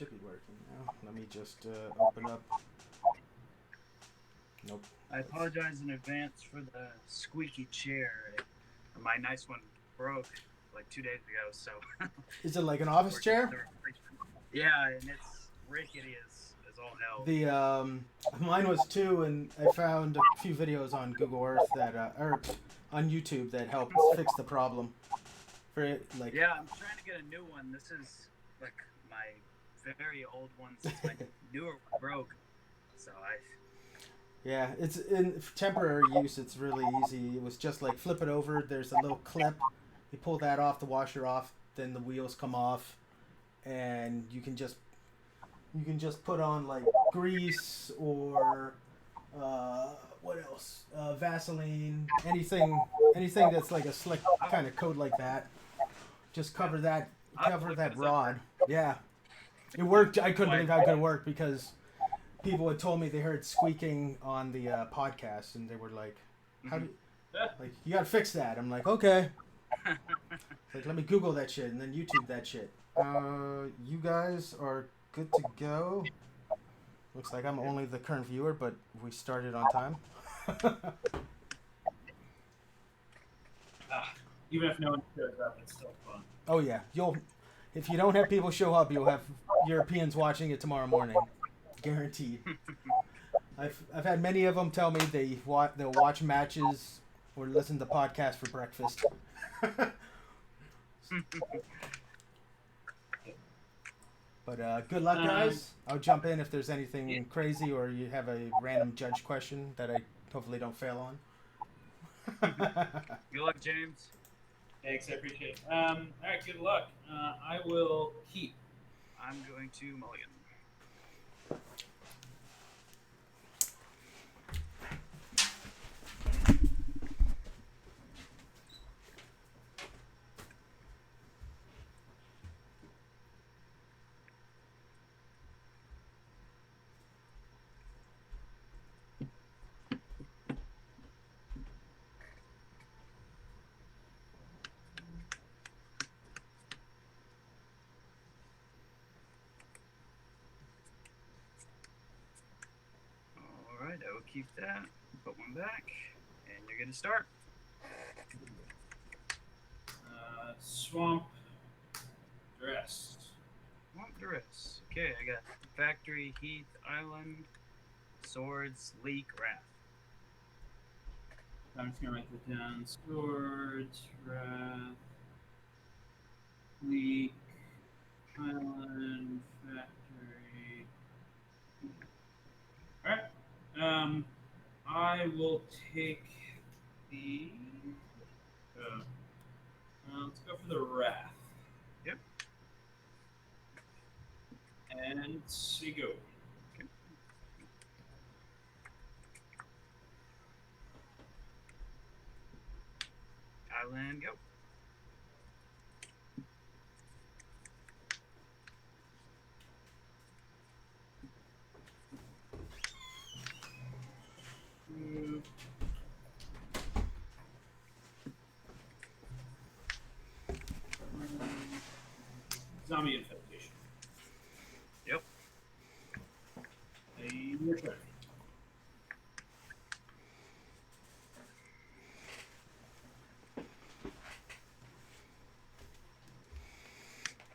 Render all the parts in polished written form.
should be working now. Let me just open up. Nope. I apologize in advance for the squeaky chair. My nice one broke like 2 days ago, so. Is it like an office chair? Yeah, and it's rickety as all hell. Mine was too, and I found a few videos on Google Earth that or on YouTube that helped fix the problem. For it, like. Yeah, I'm trying to get a new one. This is like my very old one since my newer one broke. So I. Yeah, it's in temporary use. It's really easy. It was just like flip it over. There's a little clip. You pull that off, the washer off, then the wheels come off, and you can just put on like grease or what else? Vaseline, anything that's like a slick kind of coat like that. Just cover that rod. Yeah, it worked. I couldn't believe how good it worked because people had told me they heard squeaking on the podcast, and they were like, "How do like you gotta fix that?" I'm like, "Okay." Like, let me Google that shit and then YouTube that shit. You guys are good to go. Looks like I'm only the current viewer, but we started on time. Even if no one shows up, it's still fun. Oh yeah, if you don't have people show up, you'll have Europeans watching it tomorrow morning, guaranteed. I've had many of them tell me they'll watch matches or listen to podcasts for breakfast. But good luck, guys. I'll jump in if there's anything crazy or you have a random judge question that I hopefully don't fail on. Good luck, James. Thanks, I appreciate it. All right, good luck. I will keep. I'm going to mulligan. Alright, I will keep that, put one back, and you're going to start. Swamp Dress. Swamp Dress. Okay, I got Factory, Heath, Island, Swords, Leak, Wrath. I'm just going to write that down. Swords, Wrath, Leak, Island, Factory. Alright. I will take the... let's go for the Wrath. Yep. And Seago. Okay. Island, go. Zombie Infestation. Yep. Your turn.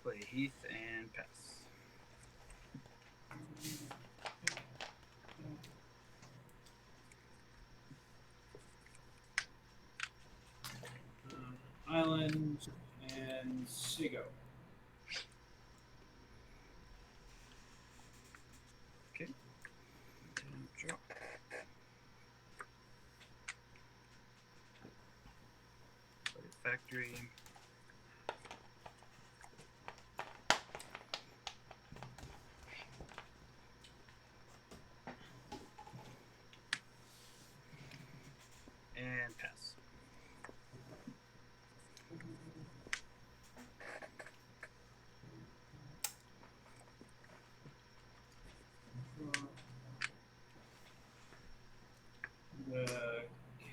Play Heath and pass. Island and Seago. Okay. Drop. Play Factory. And pass.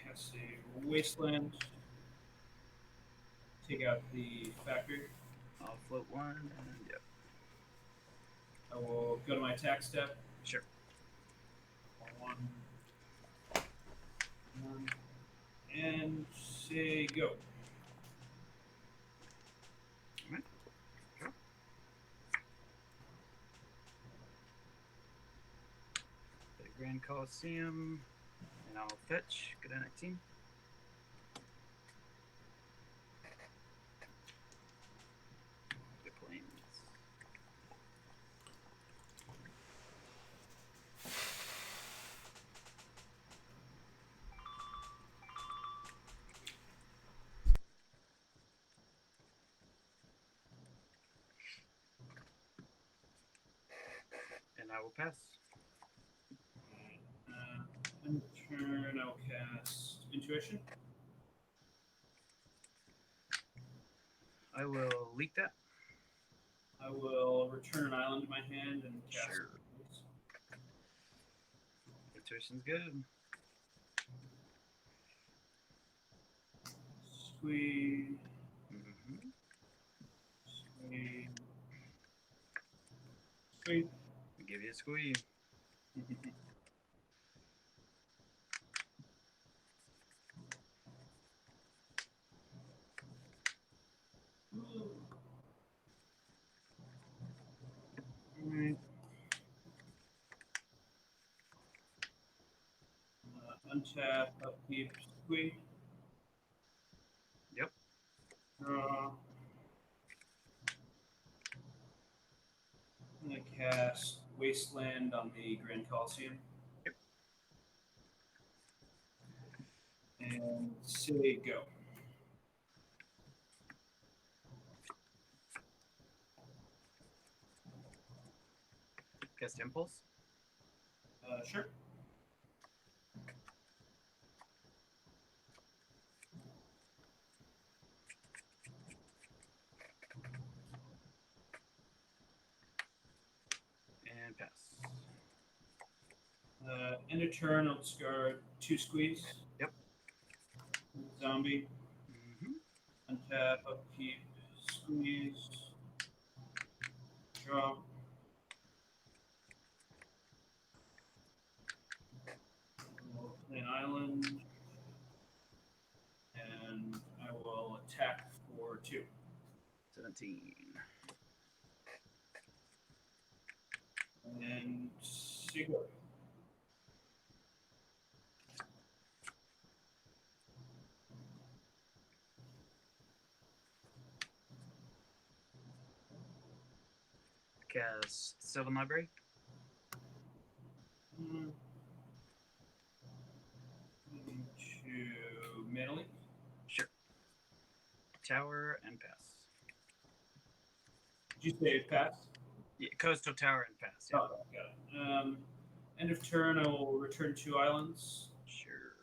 Cassie Wasteland. Take out the Factory. I'll float one, and yep. I will go to my attack step. Sure. One. And say go. All right. Go. The Grand Coliseum, and I'll fetch. Good at 19. The planes. And I will pass. In turn, I'll cast Intuition. I will leak that. I will return an island to my hand and cast. Sure. Intuition's good. Squeeze. Mm-hmm. Squeeze. Squeeze. I'll give you a squeeze. Alright. Untap, upkeep, squeeze. Yep. Draw. I'm going to cast Wasteland on the Grand Coliseum. Yep. And say go. Cast Impulse. Sure. And pass. End of turn, I'll discard 2 squeeze. Yep. Zombie. Mm-hmm. Untap, upkeep, squeeze. Draw. We'll play an island. And I will attack for 2. 17. And Sigurd. Cast Sylvan Library. To Melee. Sure. Tower and pass. Did you say pass? Yeah, Coastal Tower and pass. Yeah. Oh, got it. End of turn, I will return 2 islands. Sure.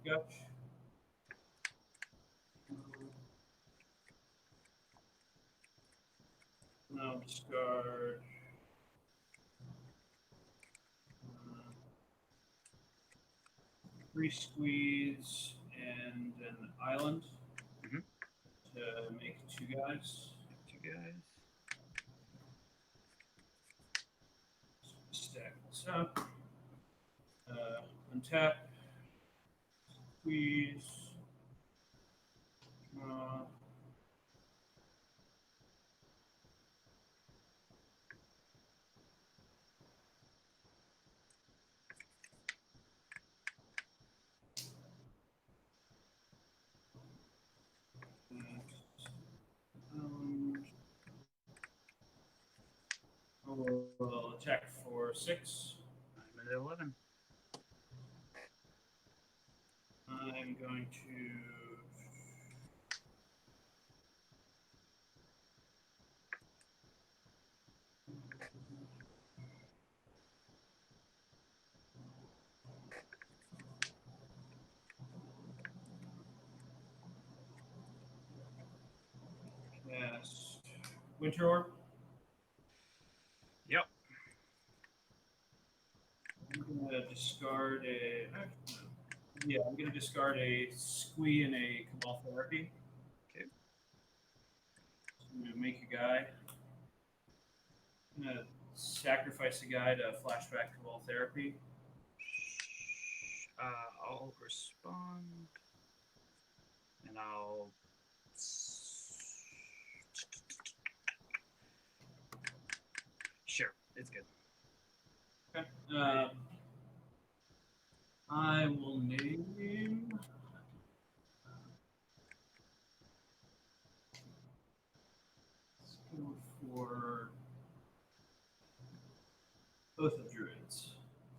Gutch. I'll discard 3 squeeze and an island to make 2 guys. 2 guys. Stack this up. Untap. Squeeze. I will attack for 6. I'm at 11. I'm going to cast Winter Orb. Yep. I'm gonna discard a. Yeah, I'm gonna discard a Squee and a Cabal Therapy. Okay. So I'm gonna make a guy. I'm gonna sacrifice a guy to flashback cabal therapy. I'll respond, and I'll. Sure, it's good. Okay. I will name. Let's go for Oath of Druids.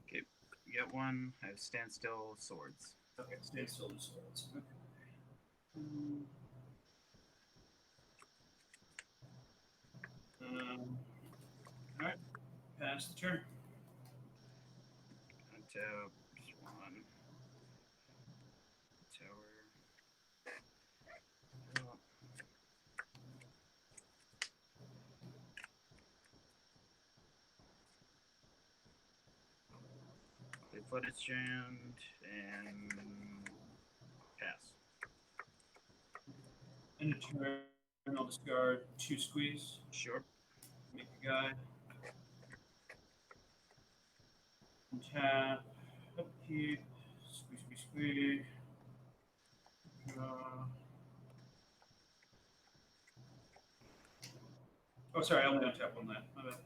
Okay, you get one. I have standstill swords. Okay, stand still to swords. Okay. All right, pass the turn. Untap, just one. Tower. Oh. Play Flooded Strand and pass. End of turn. I'll discard 2 squeeze. Sure. Make a guy. Untap. Upkeep. Squeeze. Oh, sorry, I only untap one land. My bad.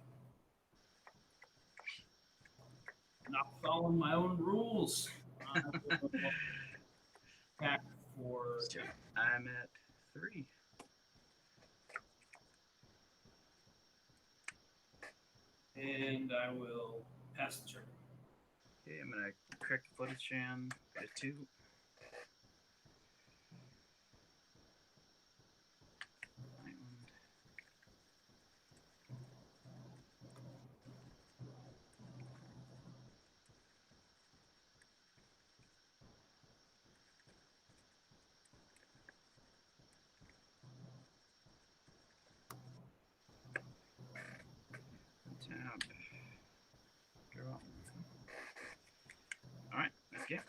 Not following my own rules. Attack for. I'm at 3. And I will pass the turn. Okay, I'm gonna correct the Flooded Strand. Get a 2. Island. Tap. Draw. Alright, let's get.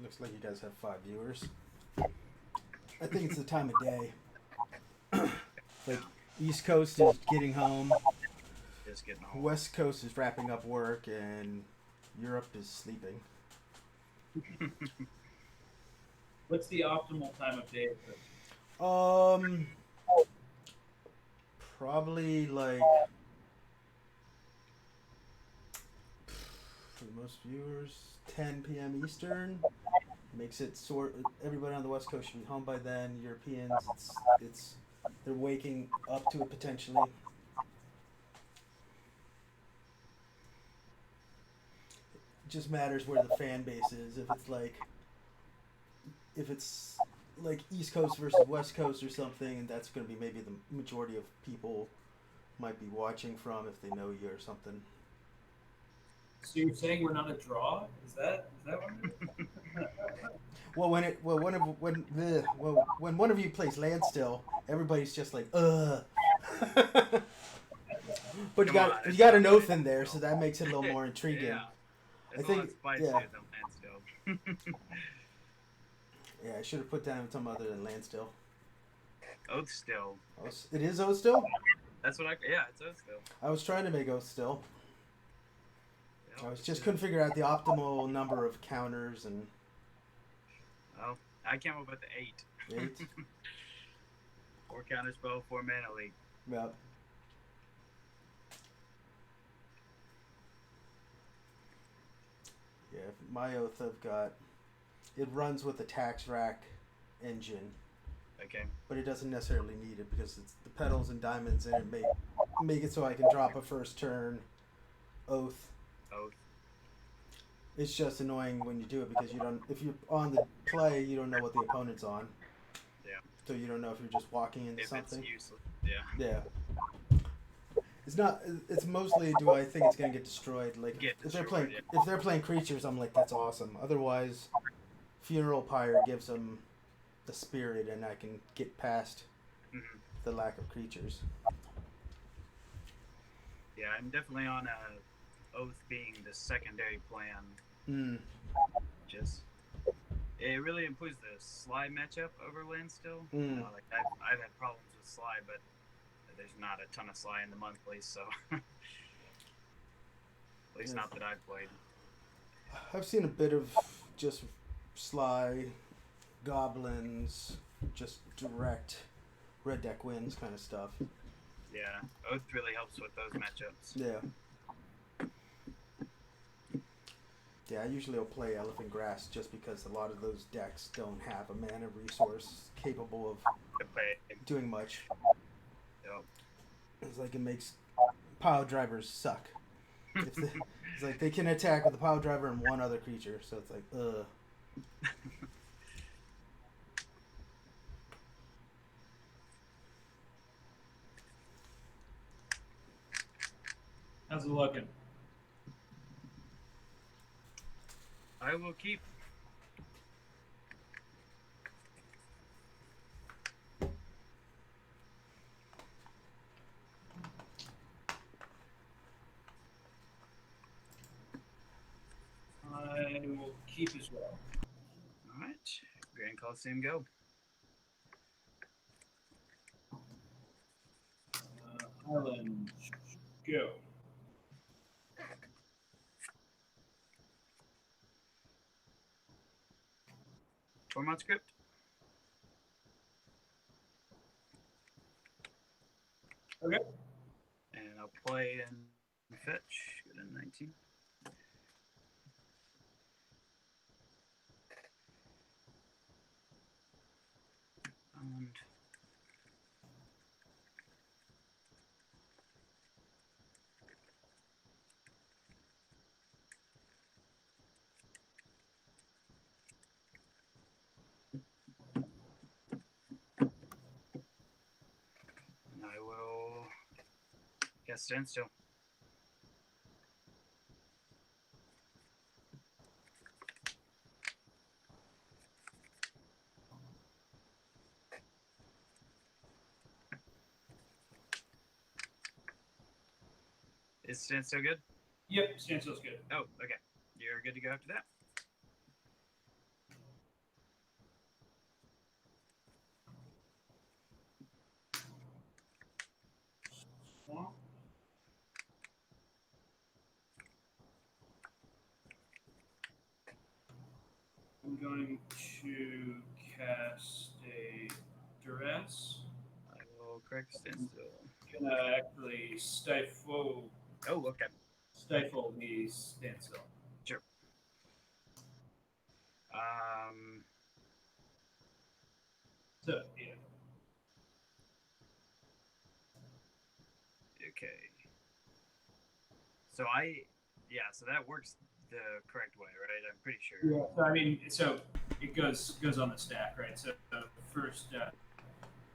Looks like you guys have 5 viewers. I think it's the time of day. Like, East Coast is getting home. Just getting home. West Coast is wrapping up work, and Europe is sleeping. What's the optimal time of day? Probably like for the most viewers, 10 p.m. Eastern. Makes it everybody on the West Coast should be home by then. Europeans, it's they're waking up to it potentially. It just matters where the fan base is. If it's like East Coast versus West Coast or something, and that's going to be maybe the majority of people might be watching from if they know you or something. So you're saying we're not a draw? Is that what it is? When one of you plays Landstill, everybody's just like, ugh. But you got an oath in there, so that makes it a little more intriguing. Yeah. I think, yeah. Yeah, I should have put down something other than Landstill. OathStill. It is OathStill? That's what it's OathStill. I was trying to make OathStill. Yeah, I just couldn't figure out the optimal number of counters and. Well, I came up with 8. 8. 4 counter spell, 4 mana leak. Yep. Yeah, my Oath I've got. It runs with the tax rack engine. Okay. But it doesn't necessarily need it because it's the petals and diamonds in it make it so I can drop a first turn Oath. It's just annoying when you do it because you don't. If you're on the play, you don't know what the opponent's on. Yeah. So you don't know if you're just walking into something. It's useless. Yeah. Yeah. It's not. It's mostly. Do I think it's gonna get destroyed? Like if they're playing creatures, I'm like that's awesome. Otherwise, Funeral Pyre gives them the spirit, and I can get past the lack of creatures. Yeah, I'm definitely on Oath being the secondary plan. Just it really improves the Sly matchup over land still. Like I've had problems with Sly, but there's not a ton of Sly in the monthly, so at least not that I've played. I've seen a bit of just Sly, goblins, just direct red deck wins kind of stuff. Yeah, Oath really helps with those matchups. Yeah. Yeah, I usually will play Elephant Grass just because a lot of those decks don't have a mana resource capable of doing much. Yep. It's like it makes pile drivers suck. It's like they can attack with a pile driver and one other creature, so it's like, ugh. How's it looking? I will keep. I will keep as well. All right, Grand Coliseum, go. Highland, go. Format script. Okay. And I'll play and fetch. Good in 19. And I will guess standstill. Is standstill good? Yep, standstill's good. Oh, okay. You're good to go after that. Swamp. I'm going to cast a duress. I will correct standstill. I'm gonna actually stifle. Oh, okay. Stifle the standstill. Sure. So yeah. Okay. So that works the correct way, right? I'm pretty sure. Yeah. So I mean, so it goes on the stack, right? So first,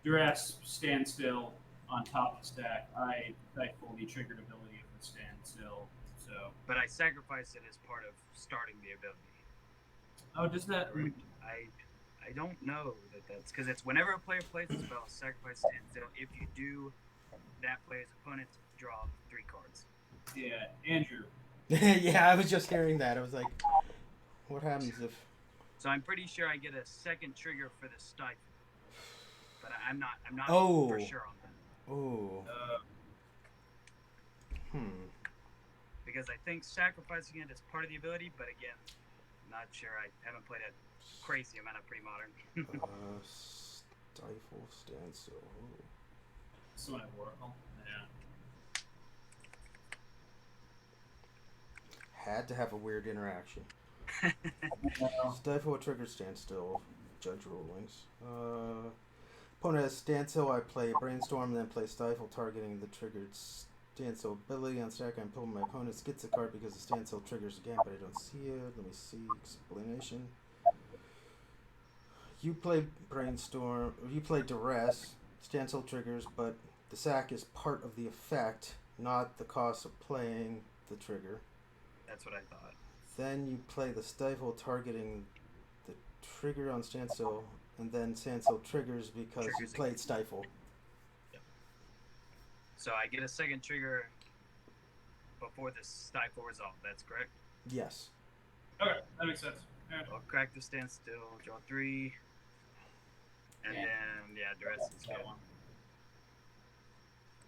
duress, standstill on top of the stack. I stifle the triggered ability of the standstill. So. But I sacrifice it as part of starting the ability. Oh, does that? Right. I don't know that's because it's whenever a player plays a spell, sacrifice standstill. If you do, that player's opponent draw 3 cards. Yeah, Andrew. Yeah, I was just hearing that. I was like, what happens if... So I'm pretty sure I get a second trigger for the stifle. But I'm not for sure on that. Oh. Because I think sacrificing it is part of the ability, but again, not sure. I haven't played a crazy amount of Premodern. Stifle, standstill. Ooh. This one I have Oracle. Yeah. Had to have a weird interaction. Stifle, trigger, standstill, judge rulings. Opponent has standstill, I play brainstorm, then play stifle, targeting the triggered standstill ability on stack. I'm pulling my opponent's gets a card because the standstill triggers again, but I don't see it. Let me see. Explanation. You play brainstorm, you play duress, standstill triggers, but the sack is part of the effect, not the cost of playing the trigger. That's what I thought. Then you play the stifle, targeting the trigger on standstill, and then standstill triggers because you played stifle. Yep. So I get a second trigger before the stifle resolve. That's correct? Yes. Okay, that makes sense. Right. I'll crack the standstill, draw 3, and then duress is good. One.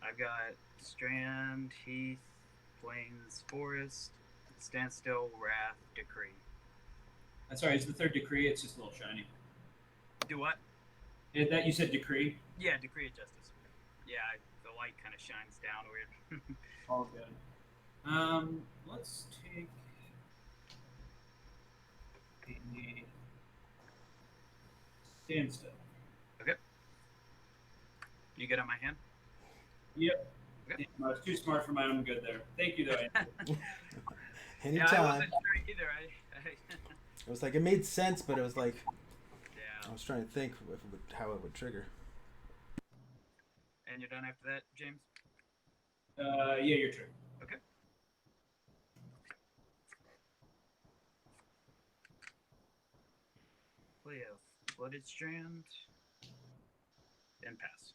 I've got Strand, Heath, Plains, Forest, Standstill, Wrath, Decree. That's right. It's the third decree. It's just a little shiny. Do what? That you said decree? Yeah, Decree of Justice. Yeah, the light kind of shines down weird. All good. Let's take the standstill. Okay. You good on my hand? Yep. Okay. I was too smart for my own good there. Thank you, though. Anytime. Yeah, I wasn't sure either. It was like it made sense, but it was like Yeah. I was trying to think how it would trigger. And you're done after that, James? Yeah, you're true. Okay. Play a Flooded Strand and pass.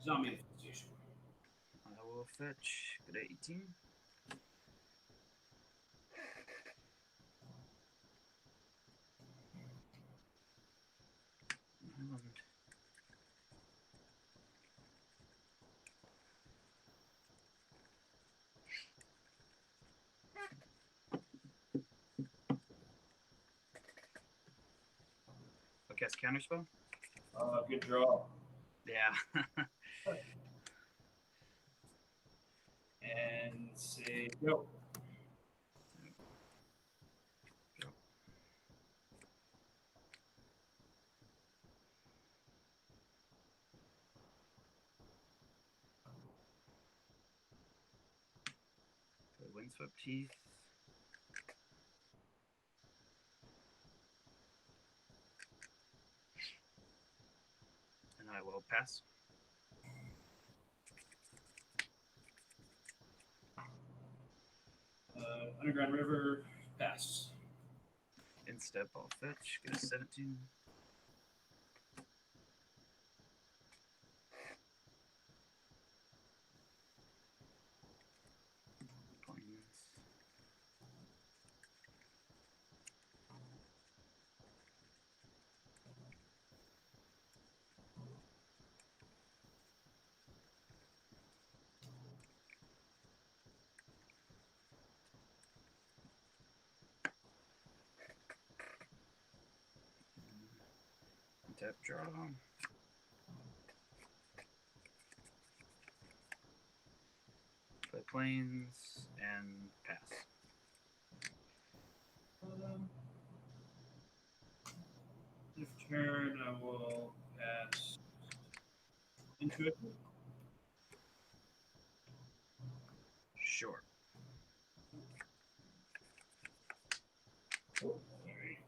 Zombie Infestation. I will fetch. Good 18. I'll cast Counterspell. Good draw. Yeah. And say go. Windswept Heath. And I will pass. Underground River, pass. Instep, I'll fetch. Get a 17. Tap draw. Play Plains and pass. If turn, I will pass into it. Sure. Oh, sorry.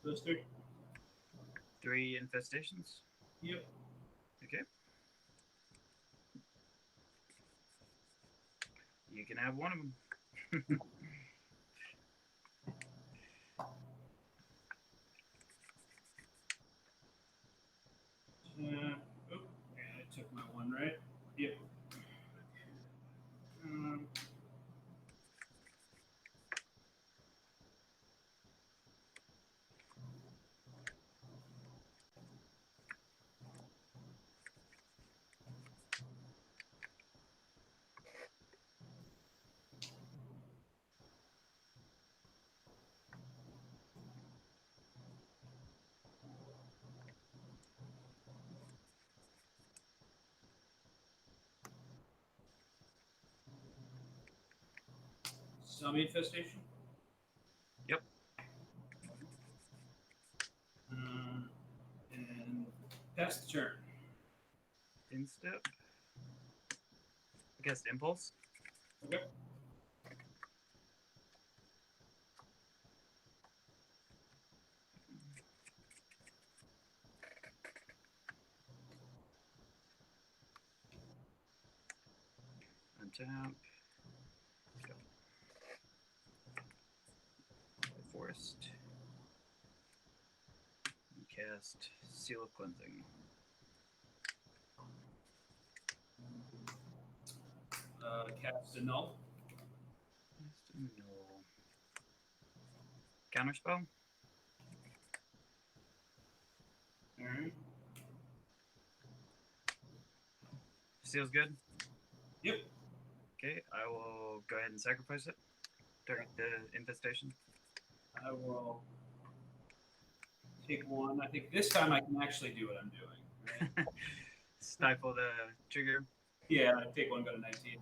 Those three. 3 infestations. Yep. Okay. You can have one of them. Oh, yeah, I took my one, right? Yep. Zombie infestation. Yep. And pass the turn. Instep. I guess impulse. Okay. Untap. Go. Forest. And cast Seal of Cleansing. Cast a null. No. Counterspell. All right. Seal's good. Yep. Okay, I will go ahead and sacrifice it. Target the infestation. I will take one. I think this time I can actually do what I'm doing. Right? Stifle the trigger. Yeah, I take one, go to 19.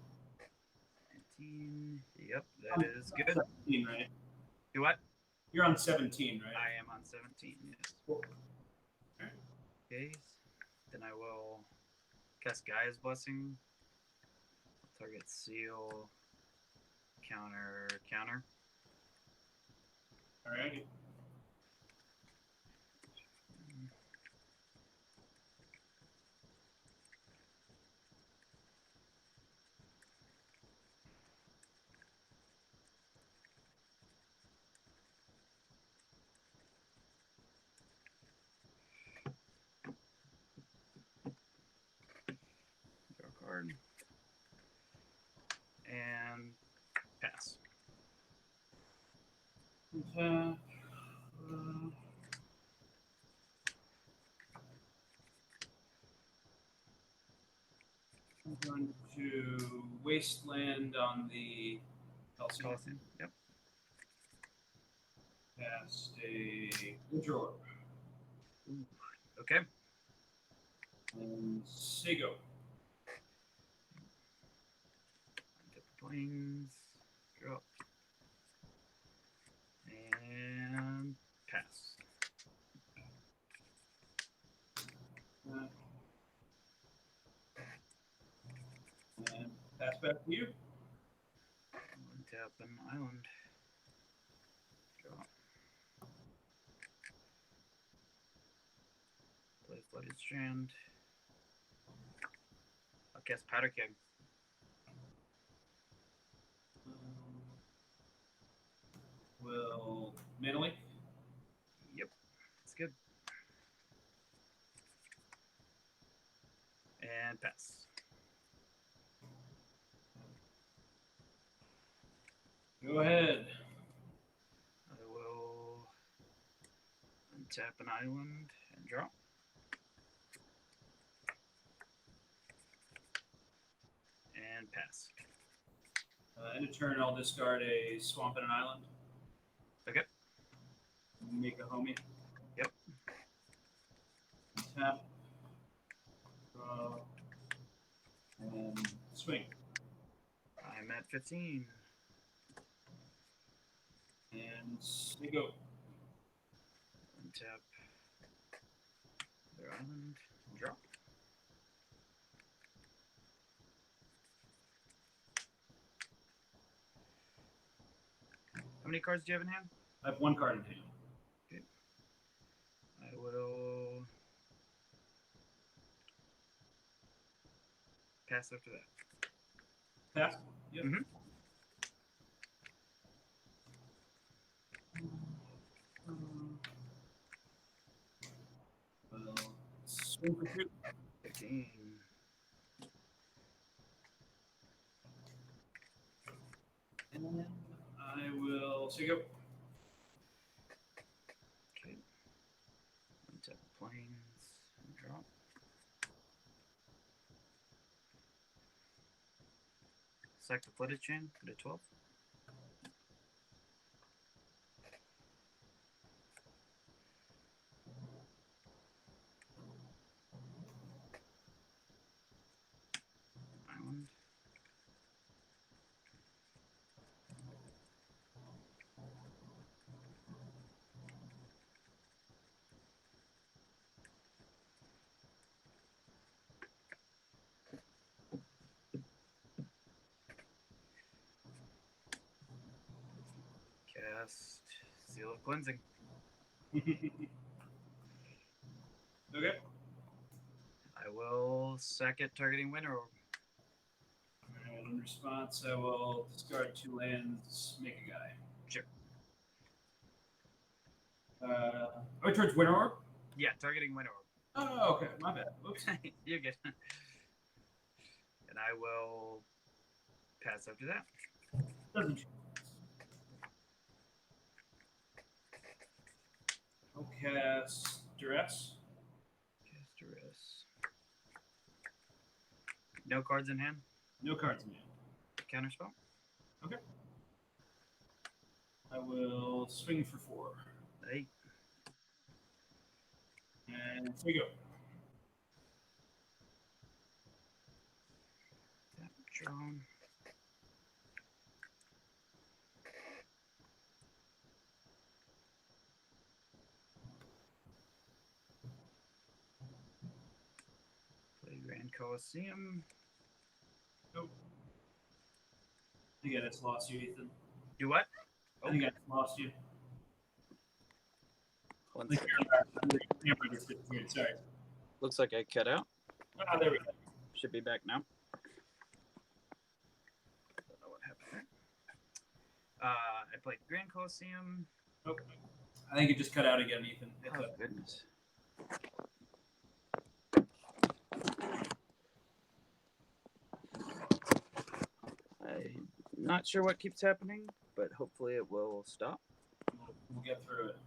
19. Yep, that is good. 17, right? Do what? You're on 17, right? I am on 17, yes. Cool. Okay, then I will cast Gaia's Blessing. Target seal. Counter. All right. Draw a card. And pass. I'm going to Wasteland on the Coliseum. Yep. Cast a drawer. Ooh. Okay. And Sigo. Untap the planes. Drop. And pass. And pass back to you. Untap an island. Draw. Play Flooded Strand. I'll cast Powder Keg. Will mentally. Yep. That's good. And pass. Go ahead. I will untap an island and draw. And pass. End of turn, I'll discard a swamp and an island. Okay. Make a homie. Yep. Tap. And swing. I'm at 15. And we go. Untap their island. Draw. How many cards do you have in hand? I have one card in hand. Okay. pass after that. Pass? Yep. Mm-hmm. Well, swing for 2. 15. And I will. So you go. Okay. Untap planes and drop. Sack the flooded chain. Put a 12. Island. Cast Seal of Cleansing. Okay. I will sack it, targeting Winter Orb. And in response, I will discard 2 lands, make a guy. Sure. Towards Winter Orb? Yeah, targeting Winter Orb. Oh, okay. My bad. Oops. You're good. And I will pass after that. Doesn't change. I'll cast Duress. Cast Duress. No cards in hand. No cards in hand. Counterspell. Okay. I will swing for 4. 8. And here we go. Tap, drawn. Play Grand Coliseum. Nope. I think I just lost you, Ethan. Do what? I think I just lost you. One The second. camera just disappeared. Sorry. Looks like I cut out. Ah, there we go. Should be back now. Don't know what happened there. I played Grand Coliseum. Nope. I think it just cut out again, Ethan. It's Oh, up. goodness. I'm not sure what keeps happening, but hopefully it will stop. We'll get through it.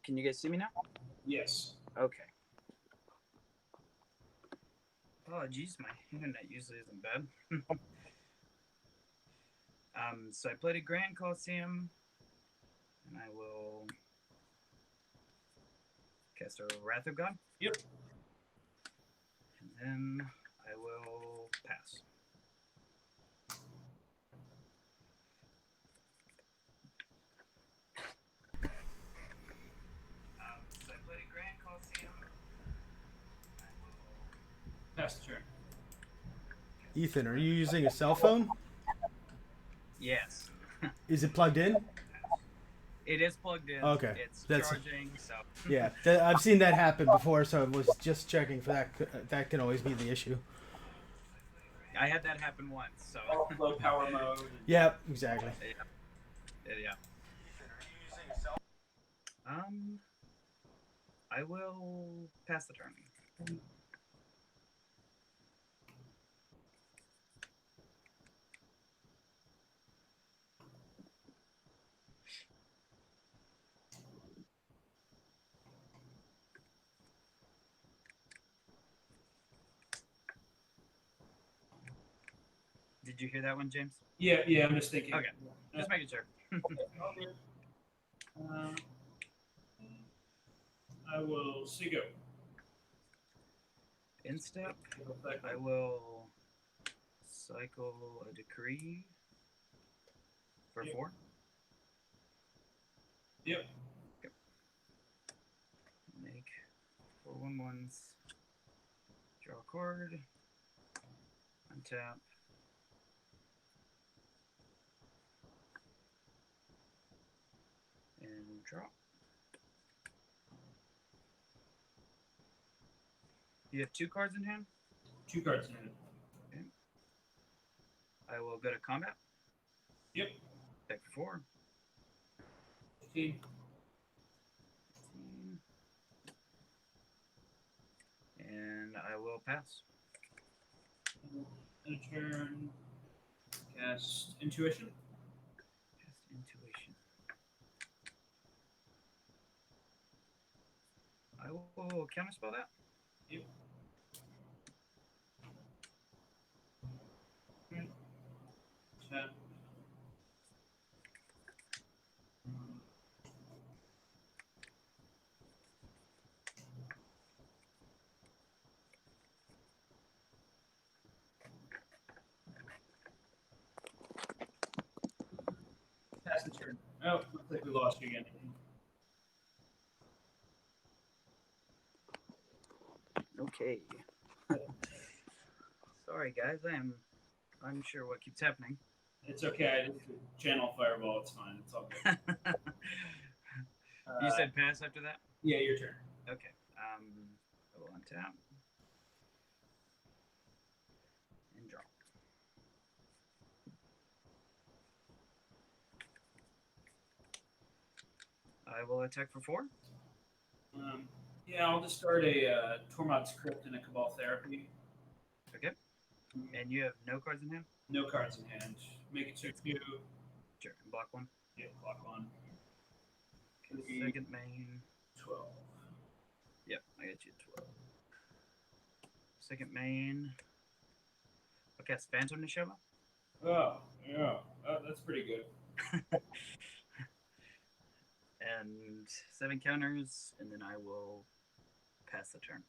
Can you guys see me now? Yes. Okay. Oh, geez, my internet usually isn't bad. So I played a Grand Coliseum, and I will cast a Wrath of God. Yep. And then I will pass. So I played a Grand Coliseum. I will... Pass the turn. Ethan, are you using a cell phone? Yes. Is it plugged in? It is plugged in. Okay. It's That's- charging, so... Yeah, I've seen that happen before, so I was just checking for that. That can always be the issue. I had that happen once, so... Low power mode. Yeah, exactly. Yeah. I will pass the turn. Did you hear that one, James? Yeah, I'm just thinking. Okay, just making sure. I will see go. In step, I will cycle a decree for 4. Yep. Make 4 1/1s. Draw a card. Untap. And draw. You have 2 cards in hand? 2 cards in hand. Okay. I will go to combat. Yep. Deck for 4. 15. 15. And I will pass. And a turn. Cast Intuition. Cast Intuition. I will counterspell that. Yep. Tap. Pass the turn. Oh, looks like we lost you again. Okay. Sorry, guys. I'm unsure what keeps happening. It's okay. I just channel Fireball. It's fine. It's all good. You said pass after that? Yeah, your turn. Okay. I will untap. And draw. I will attack for 4. Yeah, I'll just start a Tormod's Crypt and a Cabal Therapy. Okay. And you have no cards in hand? No cards in hand. Make it 2-2. Sure. Block 1. Yeah, block 1. Okay, second main. 12. Yep, I got you 12. Second main. Okay, it's Phantom Nishova. Oh, yeah. That's pretty good. And 7 counters, and then I will pass the turn.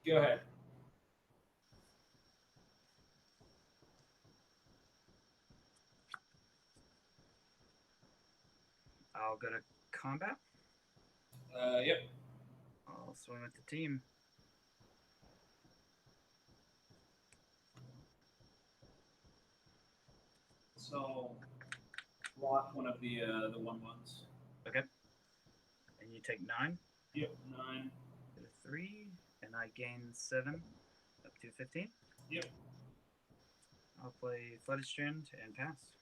Go ahead. I'll go to combat. Yep. I'll swing with the team. So block one of the 1/1s. Okay. And you take 9. Yep, 9. Go to 3, and I gain 7 up to 15. Yep. I'll play Flooded Strand and pass.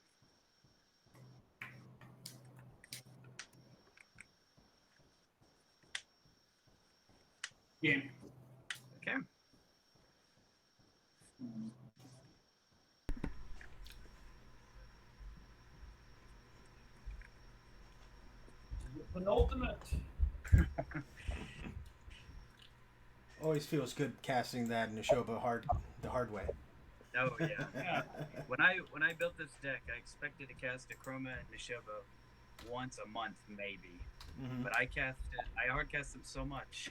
Game. Okay. Penultimate. Always feels good casting that in Neshoba the hard way. Oh yeah. Yeah. When I built this deck, I expected to cast a Chroma and Neshoba once a month, maybe. Mm-hmm. But I hard cast them so much.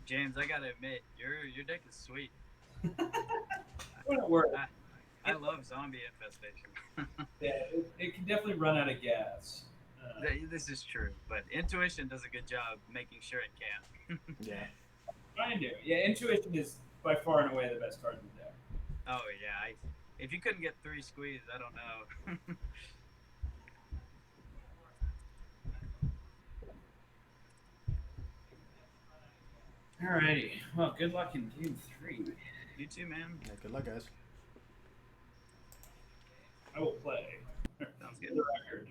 James, I gotta admit, your deck is sweet. Wouldn't work. I love Zombie Infestation. Yeah, it can definitely run out of gas. This is true, but Intuition does a good job making sure it can. Yeah. I do. Yeah, Intuition is by far and away the best card in the deck. Oh yeah, if you couldn't get 3 squeeze, I don't know. Alrighty. Well, good luck in game 3. You too, man. Yeah, good luck, guys. I will play. Sounds For good. the record.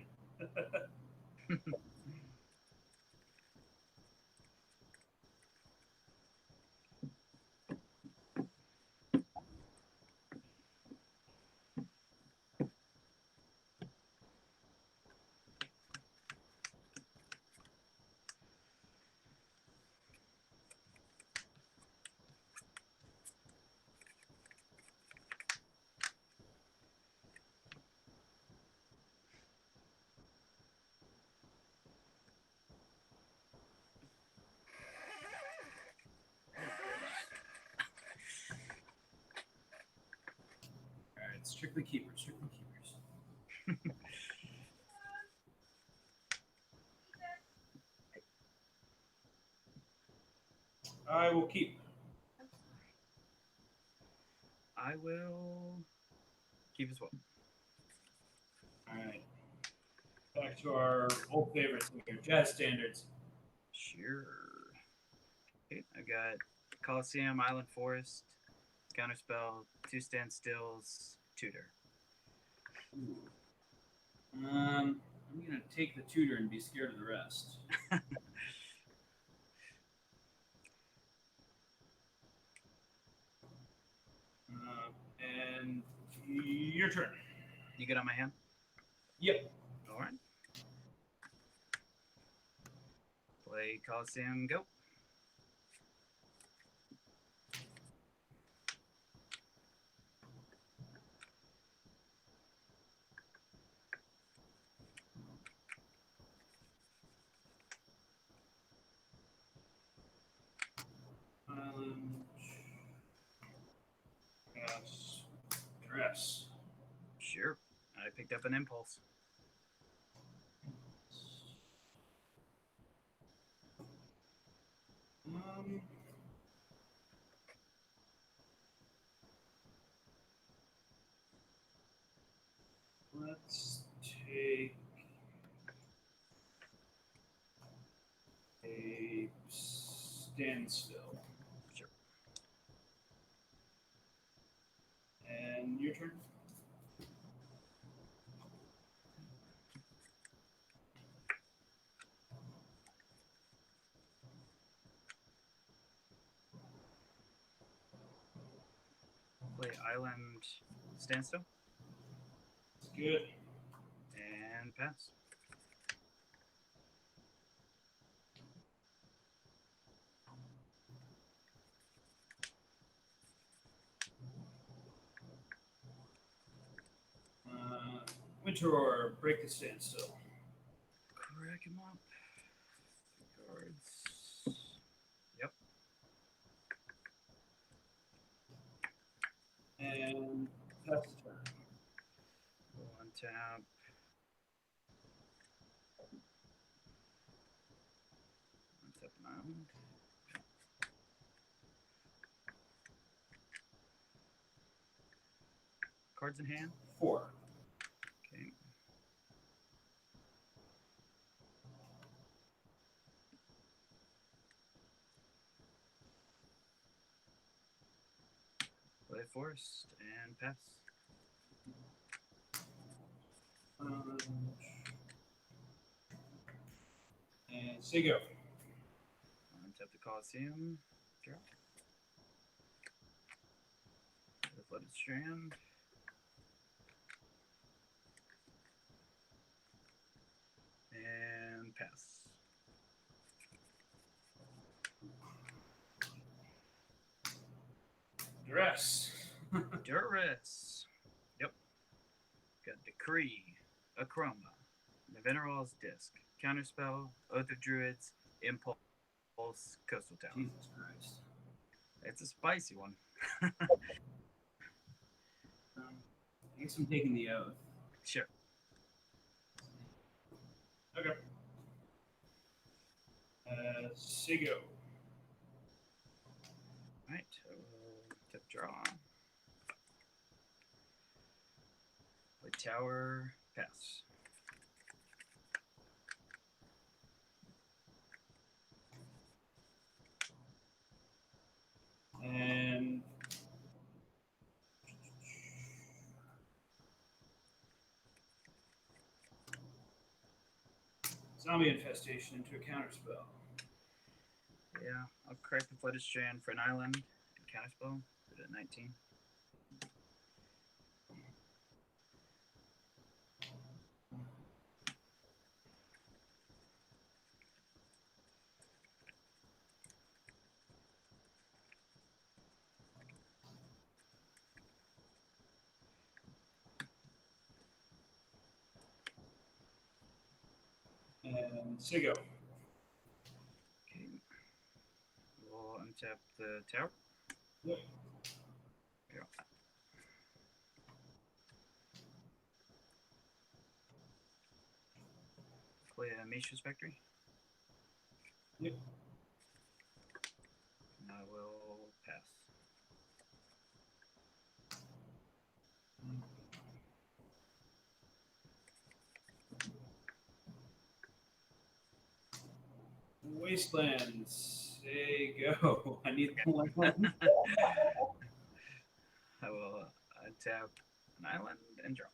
Alright, strictly keepers, strictly keepers. I will keep. I will keep as well. All right. Back to our old favorites here, jazz standards. Sure. Okay, I got Coliseum, Island Forest, Counterspell, 2 Standstills, Tutor. I'm gonna take the tutor and be scared of the rest. And your turn. You get on my hand? Yep. All right. Play Coliseum, go. Yes. Dress. Sure. I picked up an impulse. Let's take a standstill. Sure. And your turn. Play Island Standstill. It's good. And pass. Winter, break the standstill. Crack him up. Cards. Yep. And that's the turn. We'll untap. Untap an island. Cards in hand? 4. Okay. Play Forest and pass. And say go. Untap the Coliseum. Draw. The Flooded Strand. And pass. Dress. Duress. Yep. Got Decree, Acroma, Mineral's Disc, Counterspell, Oath of Druids, Impulse, Coastal Tower. Jesus Christ. It's a spicy one. I guess I'm taking the oath. Sure. Okay. Say go. Alright, tip draw. Play Tower, pass. And zombie infestation into a counterspell. Yeah, I'll crack the Flooded Strand for an island and counterspell. Put it at 19. And say go. Okay. We'll untap the tower. Yep. Yeah. Play a Mise's Factory. Yep. And I will pass. Wastelands. Say go. I need the one. I will tap an island and draw.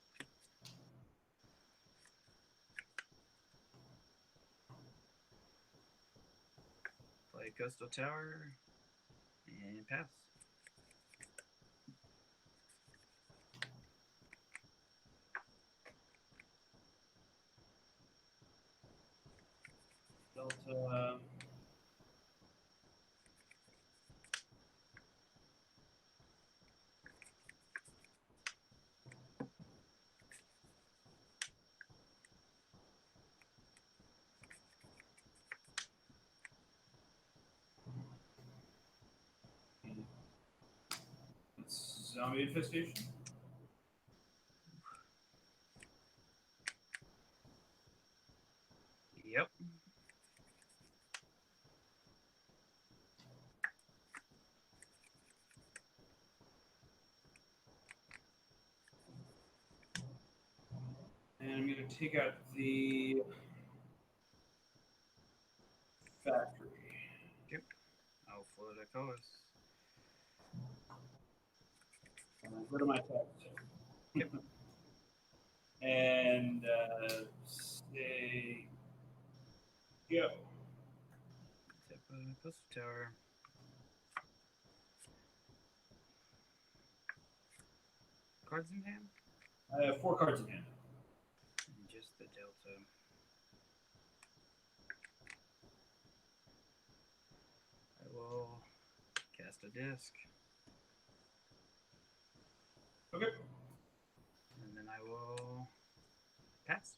Play Coastal Tower and pass. Delta. Zombie Infestation. Yep. And I'm going to take out the factory. Yep. I'll float a colors. Go to my text. Yep. And say go. Tap Coastal Tower. Cards in hand? I have 4 cards in hand. And just the Delta. I will cast a disc. Okay. And then I will pass.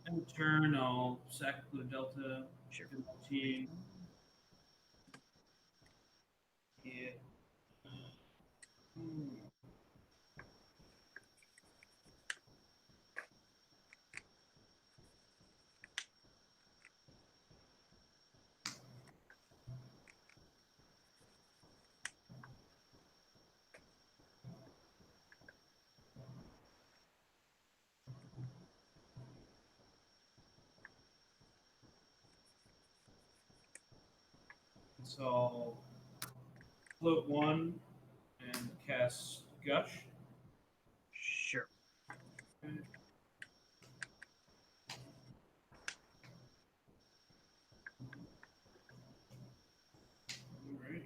End turn, I'll sack the Delta. Sure. 15. Yeah. So I'll float 1 and cast Gush. Sure. Okay. Alright.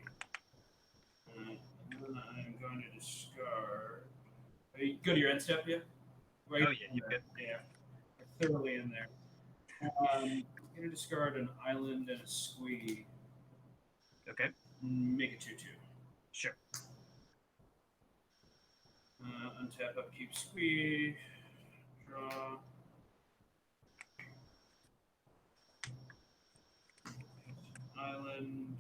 And then I'm going to discard. Are you go to your end step yet? Right. Oh, yeah, you're good. Yeah. We're thoroughly in there. I'm going to discard an island and a squee. Okay. Make it 2/2. Sure. Untap, upkeep, squee. Draw. Island.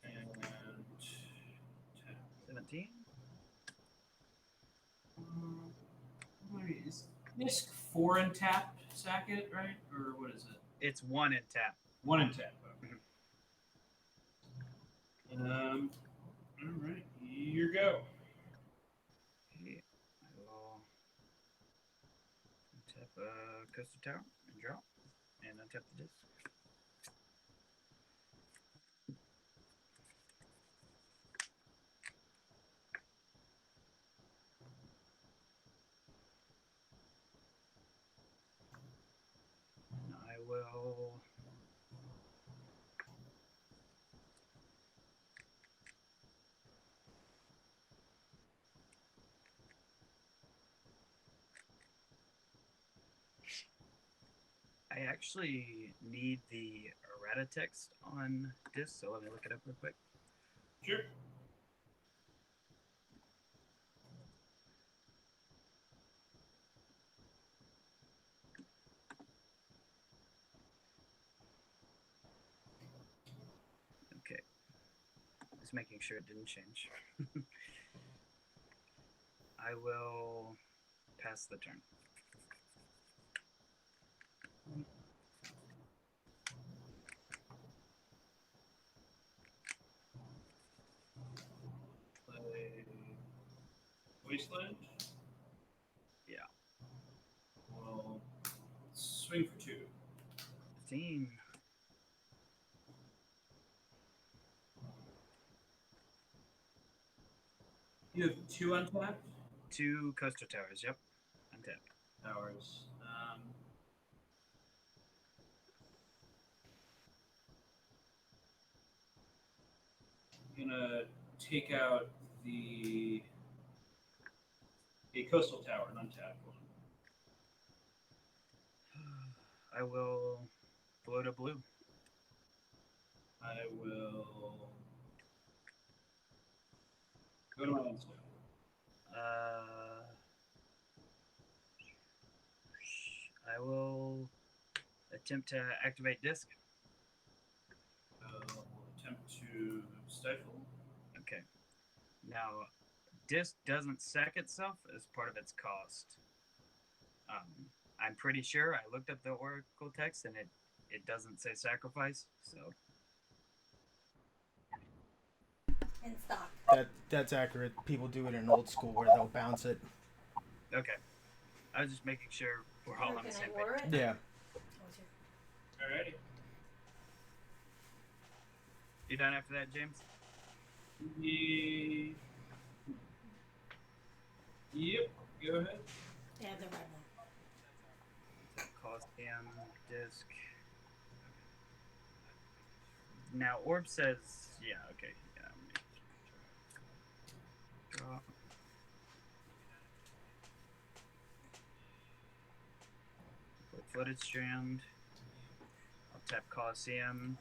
And tap. 17. Is disc 4 and tap, sack it, right? Or what is it? It's 1 in tap. 1 and tap. Okay. Alright, your go. Okay. I will tap Coastal Tower and draw. And untap the disc. I will I actually need the errata text on disc, so let me look it up real quick. Sure. Okay. Just making sure it didn't change. I will pass the turn. Play Excellent. Yeah. Well, swing for 2. 15. You have 2 untapped? 2 coastal towers, yep. Untapped. Towers. I'm gonna take out a coastal tower, an untapped one. I will float a blue. I will go to my end step. I will attempt to activate disc. I'll attempt to stifle. Okay. Now, disc doesn't sack itself as part of its cost. I'm pretty sure I looked up the Oracle text and it doesn't say sacrifice, so. In stock. That's accurate. People do it in old school where they'll bounce it. Okay. I was just making sure we're all on the same page. Yeah. Alrighty. You done after that, James? Yep. Go ahead. Yeah, the red one. Cost him disc. Now Orb says, yeah, okay. Yeah, draw. Floated strand. I'll tap Coliseum.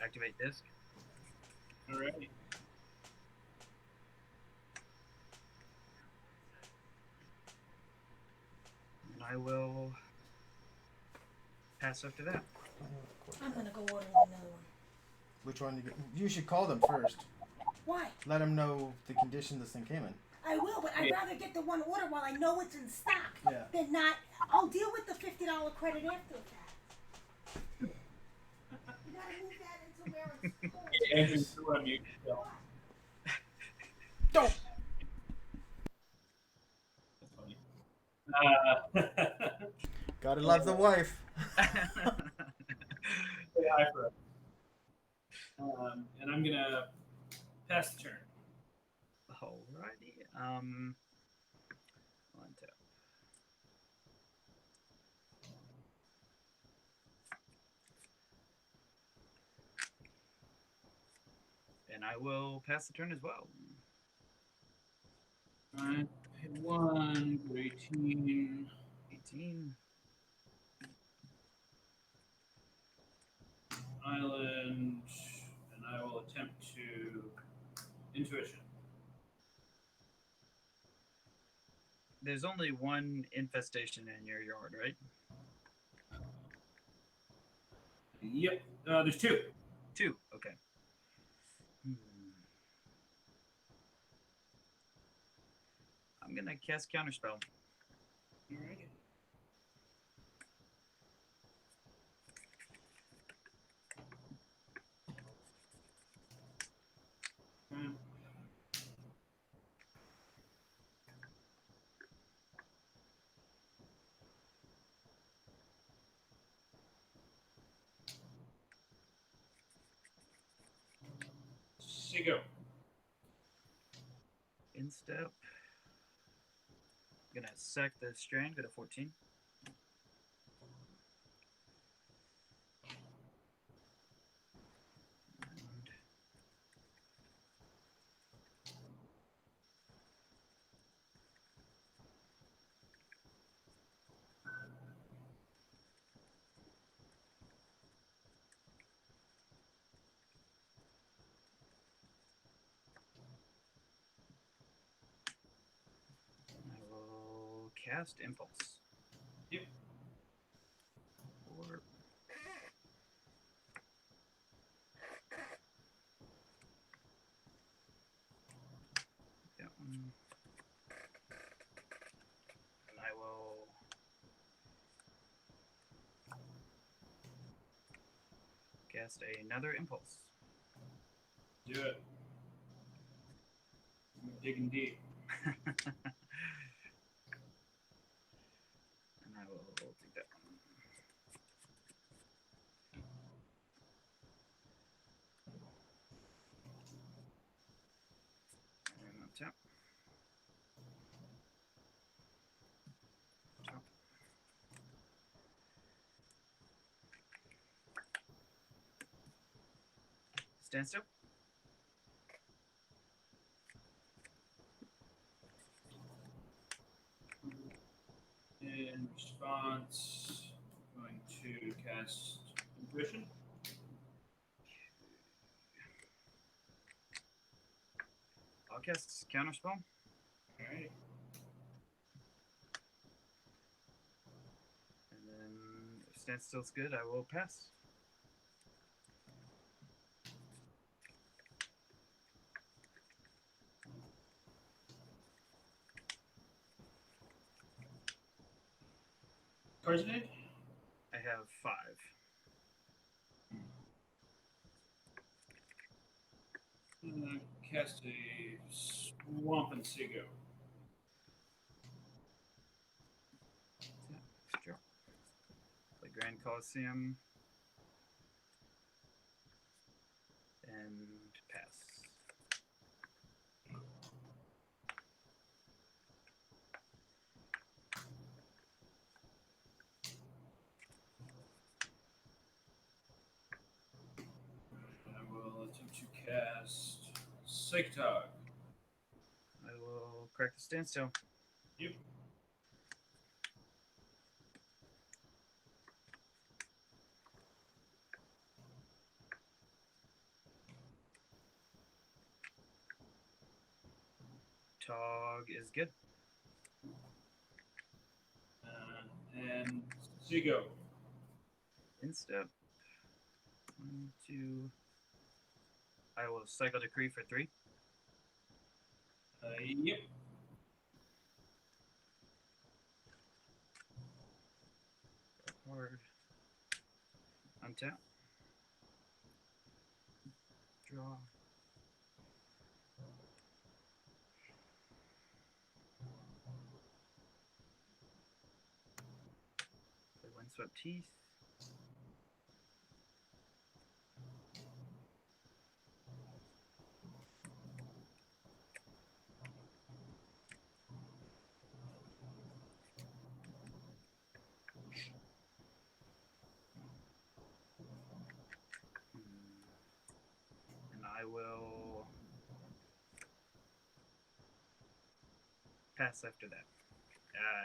Activate disc. Alrighty. And I will pass after that. I'm gonna go order another one. Which one? You should call them first. Why? Let them know the condition this thing came in. I will, but I'd rather get the one order while I know it's in stock Yeah. than not. I'll deal with the $50 credit after that. You gotta move that into where it's cold. Andrew's still on mute. Don't. That's funny. Gotta love the wife. Say hi for us. And I'm gonna pass the turn. Alrighty. One tap. And I will pass the turn as well. Alright. 1, 18. 18. Island, and I will attempt to intuition. There's only one infestation in your yard, right? Yep. There's 2. 2. Okay. I'm gonna cast Counterspell. Alright. Go. Instep. Gonna sack the strand, go to 14. And I will cast Impulse. Yep. Or that one. And I will cast another Impulse. Do it. I'm digging deep. Tap. Tap. Stand still. In response, I'm going to cast Intuition. I'll cast Counterspell. Alright. And then if stand still's good, I will pass. Cards you need? I have 5. Cast a Swamp and Seago. Draw. Play Grand Coliseum. And pass. I will attempt to cast Psych Tog. I will correct the standstill. Yep. Tog is good. And Seago. Instep. 1, 2. I will cycle decree for 3. Yep. Hard. Untap. Draw. Play Windswept Teeth. And I will pass after that.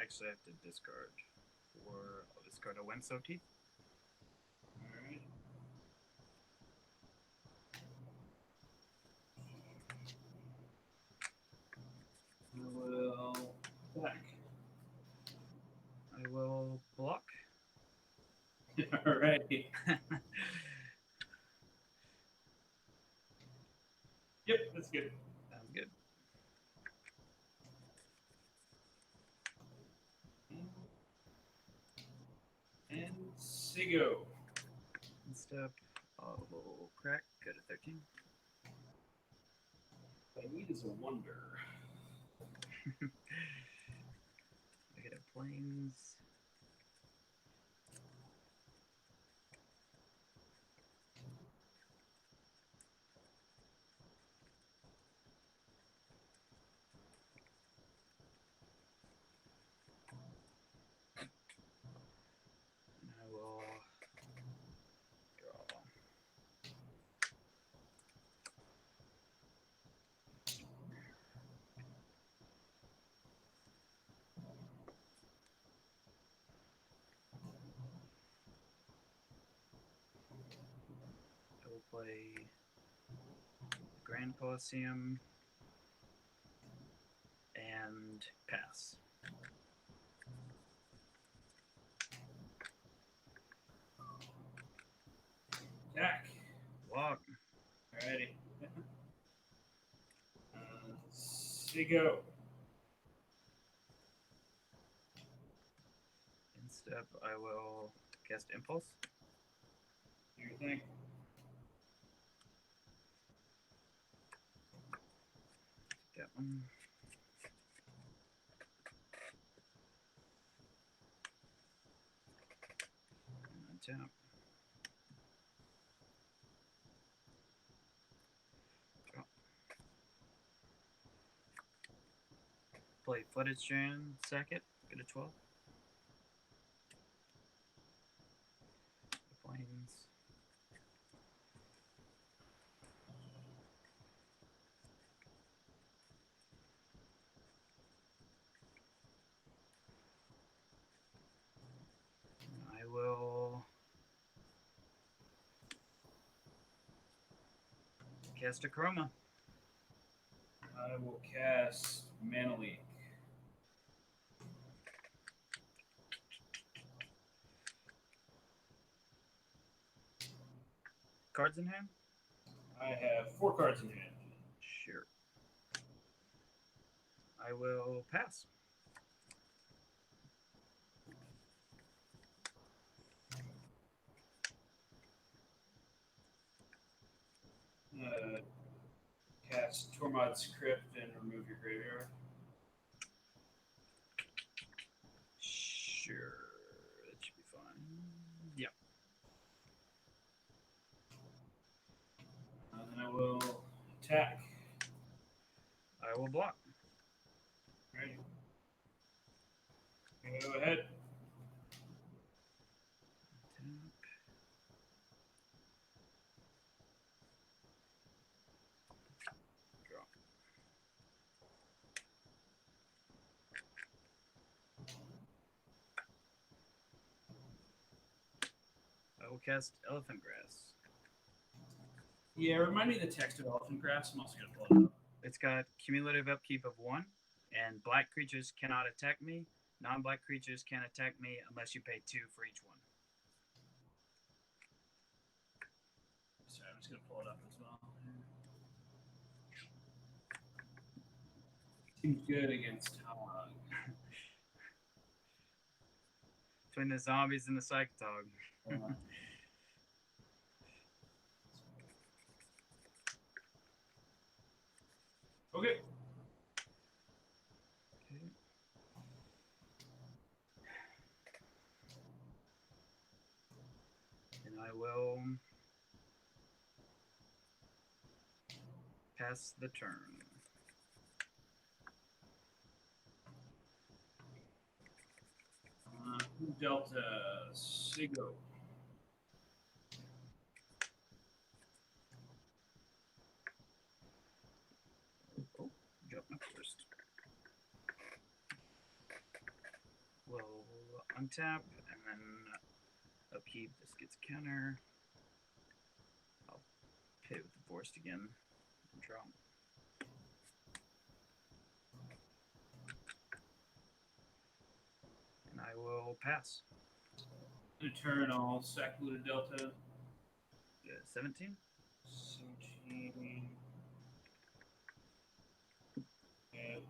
Actually, I have to discard. I'll discard a Windswept Teeth. Alright. I will back. I will block. Alright. Yep, that's good. Sounds good. And Seago. Instep. I will crack. Go to 13. My need is a wonder. I get a planes. And I will draw. I will play Grand Coliseum and pass. Jack. Walk. Alrighty. Seago. Instep. I will cast Impulse. Do your thing. That one. And untap. Drop. Play Flooded Strand second. Get a 12. The Plains. I will cast a Chroma. I will cast Mana Leak. Cards in hand? I have 4 cards in hand. Sure. I will pass. Cast Tormod's Crypt and remove your graveyard. Sure. That should be fine. Yep. Then I will attack. I will block. Right. Go ahead. Draw. I will cast Elephant Grass. Yeah, remind me of the text of Elephant Grass. I'm also going to pull it up. It's got cumulative upkeep of 1, and black creatures cannot attack me. Non-black creatures can attack me unless you pay 2 for each one. Sorry, I'm just going to pull it up as well. Seems good against Hog. Between the zombies and the Psychotog. Okay. And I will pass the turn. Delta Sigo. Oh, drop my first. We'll untap and then upkeep. This gets counter. I'll pay with the forest again and draw. And I will pass. Eternal Sackbooted Delta. 17. 17. Yeah.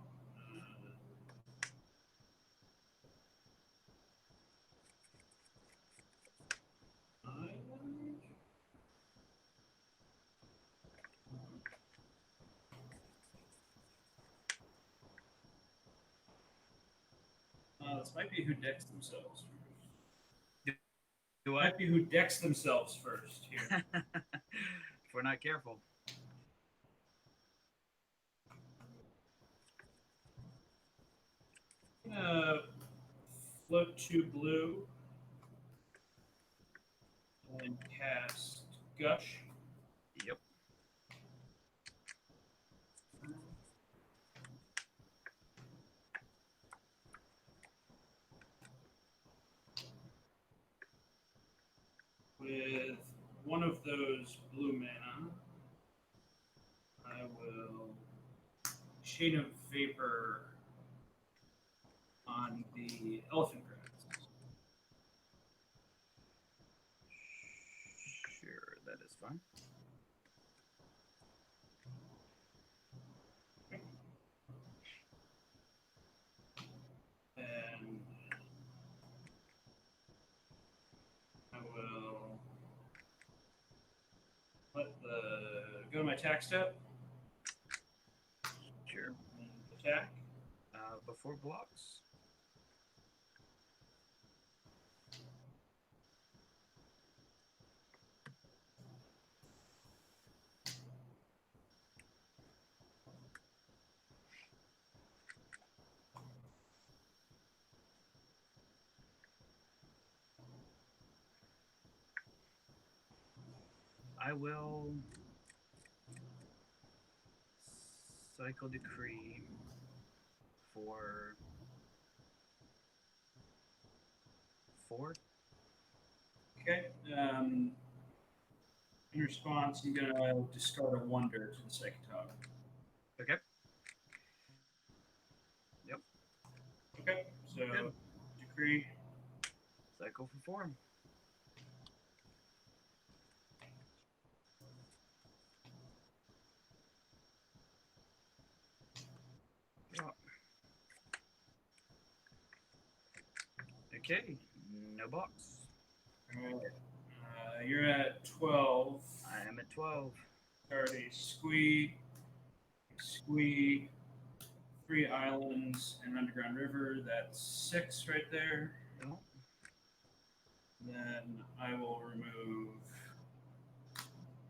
This might be who decks themselves first. Do I? Might be who decks themselves first here. If we're not careful. Float 2 blue and cast Gush. Yep. With one of those blue mana, I will Chain of Vapor on the Elephant Grass. Sure, that is fine. And I will go to my attack step. Sure. Attack. Before blocks. I will cycle decree for 4. Okay. In response, I'm gonna discard a wonder to the psychotog. Okay. Yep. Okay. So Good. decree. Cycle for 4. Yeah. Okay. No box. All right. You're at 12. I am at 12. Start a squee, 3 islands, and underground river. That's 6 right there. Oh. Then I will remove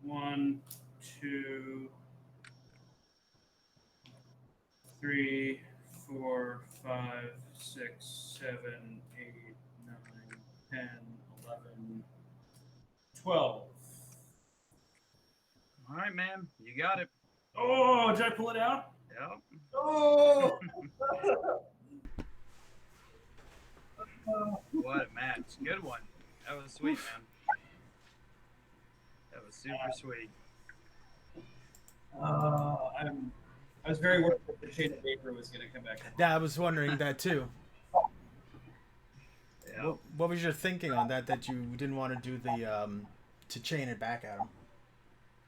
1, 2, 3, 4, 5, 6, 7, 8, 9, 10, 11, 12. All right, man. You got it. Oh, did I pull it out? Yep. Oh! What a match. Good one. That was sweet, man. That was super sweet. I was very worried that the shade of vapor was going to come back. Yeah, I was wondering that too. Yeah. What was your thinking on that? That you didn't want to do the to chain it back at him?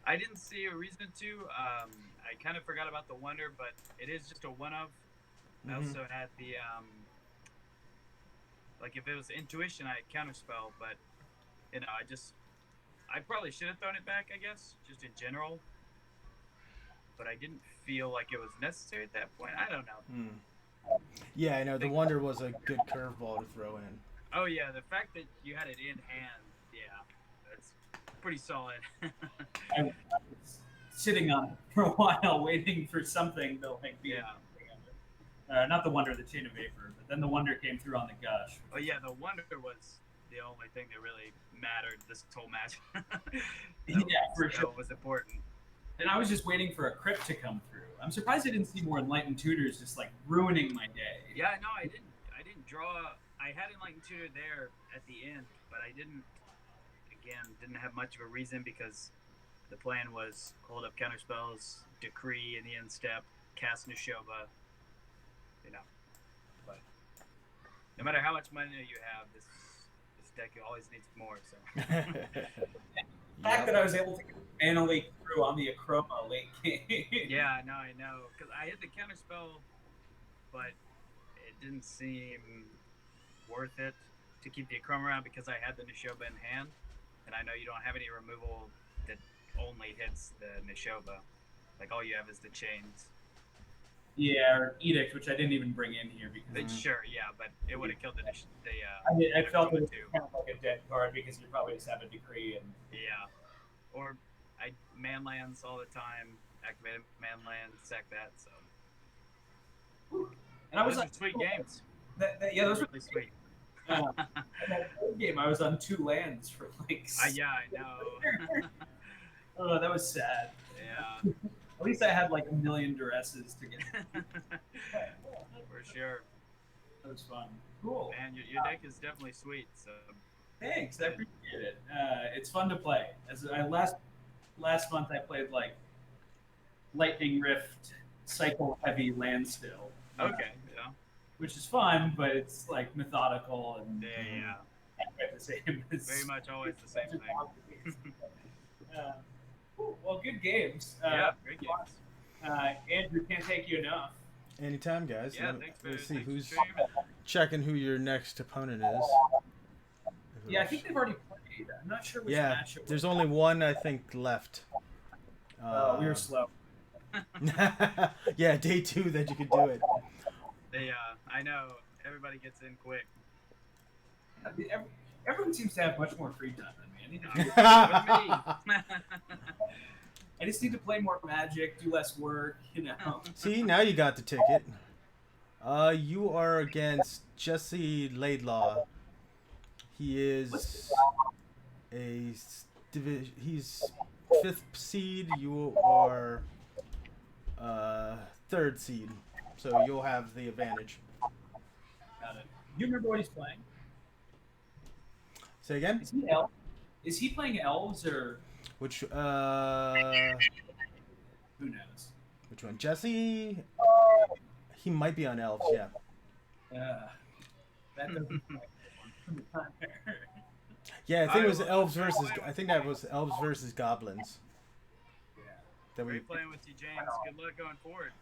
I didn't see a reason to. I kind of forgot about the wonder, but it is just a one-of. I also had the like if it was intuition, I counterspell, but you know, I probably should have thrown it back, I guess, just in general. But I didn't feel like it was necessary at that point. I don't know. Yeah, I know. The wonder was a good curveball to throw in. Oh yeah, the fact that you had it in hand, yeah, that's pretty solid. I was sitting on it for a while, waiting for something to like be. Yeah. Not the wonder, the chain of vapor, but then the wonder came through on the gush. Oh yeah, the wonder was the only thing that really mattered this whole match. For sure. That was important. And I was just waiting for a crypt to come through. I'm surprised I didn't see more Enlightened Tutors just like ruining my day. Yeah, no, I didn't draw. I had Enlightened Tutor there at the end, but I didn't have much of a reason because the plan was hold up counterspells, decree in the end step, cast Nishoba. You know, but no matter how much money you have, this deck always needs more. So. The fact that I was able to get mana leak through on the Acroma late game. Yeah, no, I know. Because I hit the counterspell, but it didn't seem worth it to keep the Acroma around because I had the Nishoba in hand. And I know you don't have any removal that only hits the Nishoba. Like, all you have is the chains. Yeah, or Edict, which I didn't even bring in here because. Sure, yeah, but it would have killed the. I felt it was kind of like a dead card because you probably just have a decree and. Yeah, or I man lands all the time. Activated man land, sack that. So. And I was those are sweet games. Yeah, those were really sweet. That third game, I was on 2 lands for like. Yeah, I know. Oh, that was sad. Yeah. At least I had like a million duresses to get. For sure. That was fun. Cool. And your deck is definitely sweet. So. Thanks, I appreciate it. It's fun to play. As I last month, I played like Lightning Rift, cycle heavy land still. Okay. Yeah. Which is fun, but it's like methodical and yeah. The same. Very much always the same thing. Cool. Well, good games. Yeah, great games. Andrew, can't thank you enough. Anytime, guys. Yeah, thanks for Let's see who's for checking who your next opponent is. Yeah, I think they've already played. I'm not sure which match it was. There's only one, I think, left. We were slow. Yeah, day 2 that you could do it. I know. Everybody gets in quick. Everyone seems to have much more free time than me. With me. I just need to play more Magic, do less work, you know. See, now you got the ticket. You are against Jesse Laidlaw. He is he's 5th seed. You are 3rd seed, so you'll have the advantage. Got it. Do you remember what he's playing? Say again? Is he playing elves or Which who knows? which one? Jesse? He might be on elves, yeah. That doesn't. Yeah, I think it was elves versus. I think that was elves versus goblins. Yeah. That we. Great playing with you, James. Good luck going forward.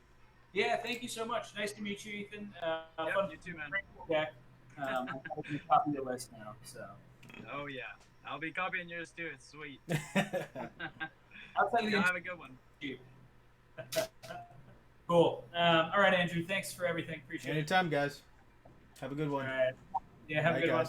Yeah, thank you so much. Nice to meet you, Ethan. Yep, Fun you too, man. deck. I'll be copying your list now. So. Oh yeah, I'll be copying yours too. It's sweet. I'll tell you. Y'all have a good one. Cool. All right, Andrew. Thanks for everything. Appreciate it. Anytime, guys. Have a good one. All right. Yeah, have a good one.